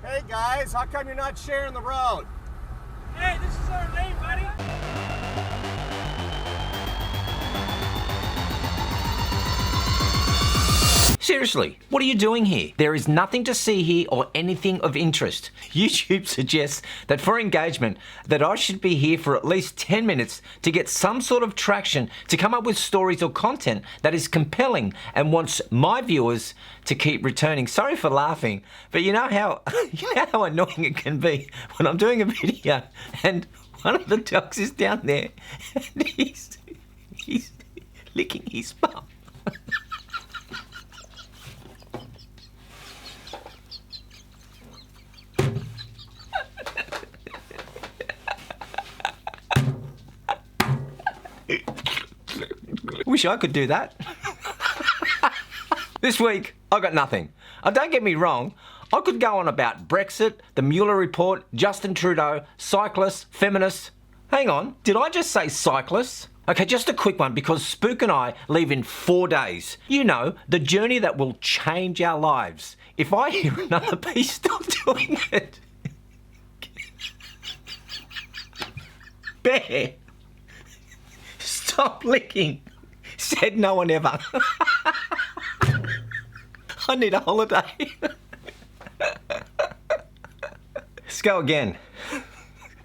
Hey guys, how come you're not sharing the road? Hey, this is our lane, buddy. Seriously, what are you doing here? There is nothing to see here or anything of interest. YouTube suggests that for engagement, that I should be here for at least 10 minutes to get some sort of traction to come up with stories or content that is compelling and wants my viewers to keep returning. Sorry for laughing, but you know how annoying it can be when I'm doing a video and one of the dogs is down there and he's licking his bum. Wish I could do that. This week, I got nothing. Don't get me wrong, I could go on about Brexit, the Mueller report, Justin Trudeau, cyclists, feminists. Hang on, did I just say cyclists? Okay, just a quick one because Spook and I leave in 4 days. You know, the journey that will change our lives. If I hear another piece still doing it. Bear, stop licking. Said no one ever. I need a holiday. Let's go again.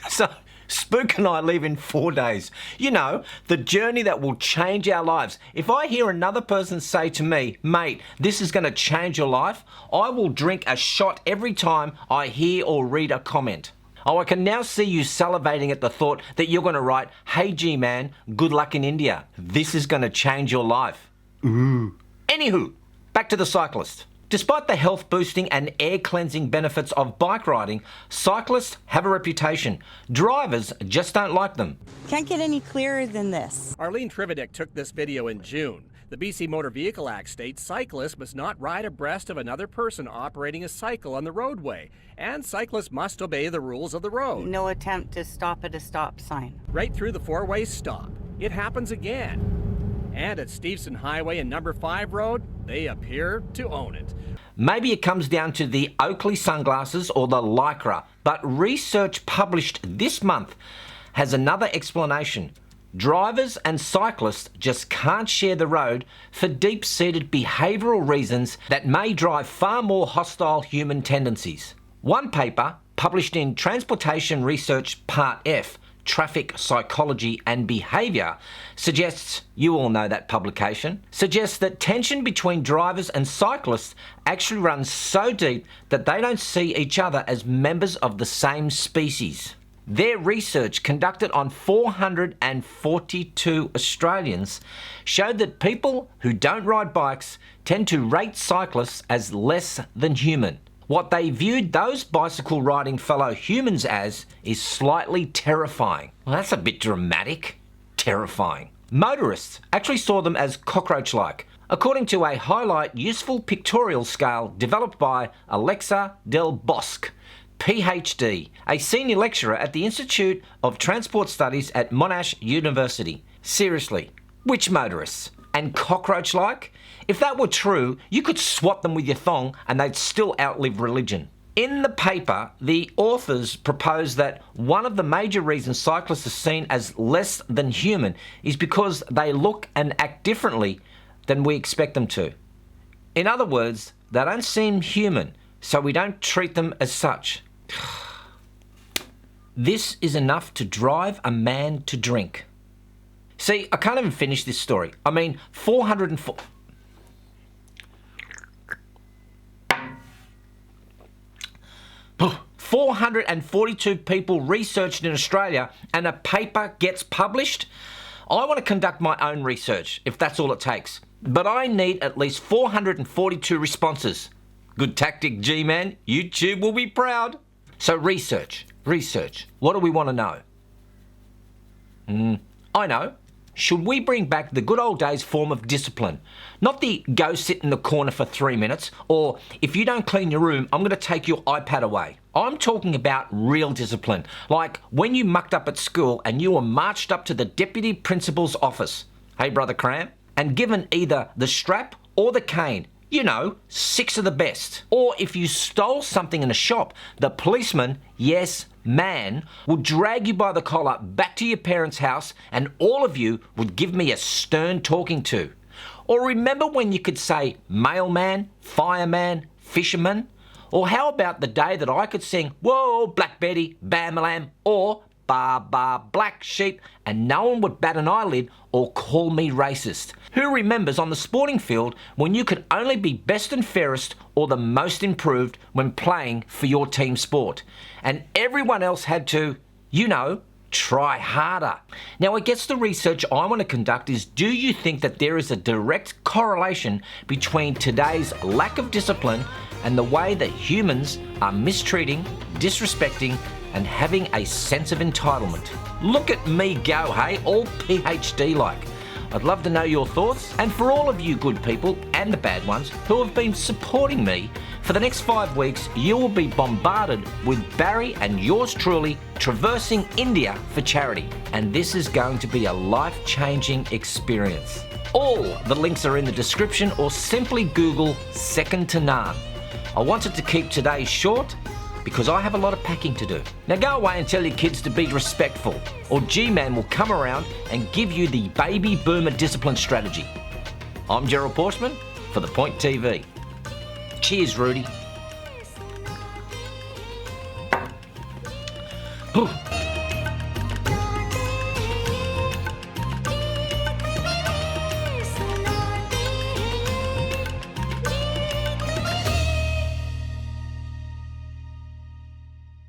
So, Spook and I leave in 4 days. You know, the journey that will change our lives. If I hear another person say to me, mate, this is going to change your life, I will drink a shot every time I hear or read a comment. Oh, I can now see you salivating at the thought that you're going to write, hey G-Mann, good luck in India. This is going to change your life. Ooh. Anywho, back to the cyclist. Despite the health boosting and air cleansing benefits of bike riding, cyclists have a reputation. Drivers just don't like them. Can't get any clearer than this. Arlene Trividic took this video in June. The BC Motor Vehicle Act states cyclists must not ride abreast of another person operating a cycle on the roadway, and cyclists must obey the rules of the road. No attempt to stop at a stop sign. Right through the four-way stop. It happens again. And at Steveston Highway and Number 5 Road, they appear to own it. Maybe it comes down to the Oakley sunglasses or the Lycra, but research published this month has another explanation. Drivers and cyclists just can't share the road for deep-seated behavioural reasons that may drive far more hostile human tendencies. One paper, published in Transportation Research Part F, Traffic Psychology and Behaviour, suggests, you all know that publication, suggests that tension between drivers and cyclists actually runs so deep that they don't see each other as members of the same species. Their research, conducted on 442 Australians, showed that people who don't ride bikes tend to rate cyclists as less than human. What they viewed those bicycle riding fellow humans as is slightly terrifying. Well, that's a bit dramatic. Terrifying. Motorists actually saw them as cockroach-like, according to a highlight useful pictorial scale developed by Alexa Del Bosque, PhD, a senior lecturer at the Institute of Transport Studies at Monash University. Seriously, which motorists? And cockroach-like? If that were true, you could swat them with your thong and they'd still outlive religion. In the paper, the authors propose that one of the major reasons cyclists are seen as less than human is because they look and act differently than we expect them to. In other words, they don't seem human, so we don't treat them as such. This is enough to drive a man to drink. See, I can't even finish this story. I mean, 442 people researched in Australia and a paper gets published? I want to conduct my own research, if that's all it takes. But I need at least 442 responses. Good tactic, G-Mann. YouTube will be proud. So research. What do we want to know? I know. Should we bring back the good old days form of discipline? Not the go sit in the corner for 3 minutes, or if you don't clean your room, I'm going to take your iPad away. I'm talking about real discipline, like when you mucked up at school and you were marched up to the deputy principal's office. Hey, Brother Cram, and given either the strap or the cane, You know, 6 of the best. Or if you stole something in a shop, the policeman, yes, man, would drag you by the collar back to your parents' house and all of you would give me a stern talking to. Or remember when you could say mailman, fireman, fisherman? Or how about the day that I could sing, whoa, Black Betty, Bam-a-lam, or Ba Ba Black Sheep, and no one would bat an eyelid or call me racist? Who remembers on the sporting field when you could only be best and fairest or the most improved when playing for your team sport? And everyone else had to, you know, try harder. Now, I guess the research I want to conduct is, do you think that there is a direct correlation between today's lack of discipline and the way that humans are mistreating, disrespecting, and having a sense of entitlement? Look at me go, hey, all PhD like. I'd love to know your thoughts, and for all of you good people and the bad ones who have been supporting me, for the next 5 weeks you will be bombarded with Barry and yours truly traversing India for charity, and this is going to be a life-changing experience. All the links are in the description, or simply Google second to none. I wanted to keep today short because I have a lot of packing to do. Now go away and tell your kids to be respectful, or G-Mann will come around and give you the baby boomer discipline strategy. I'm Gerald Pauschmann for The Point TV. Cheers, Rudy. Whew.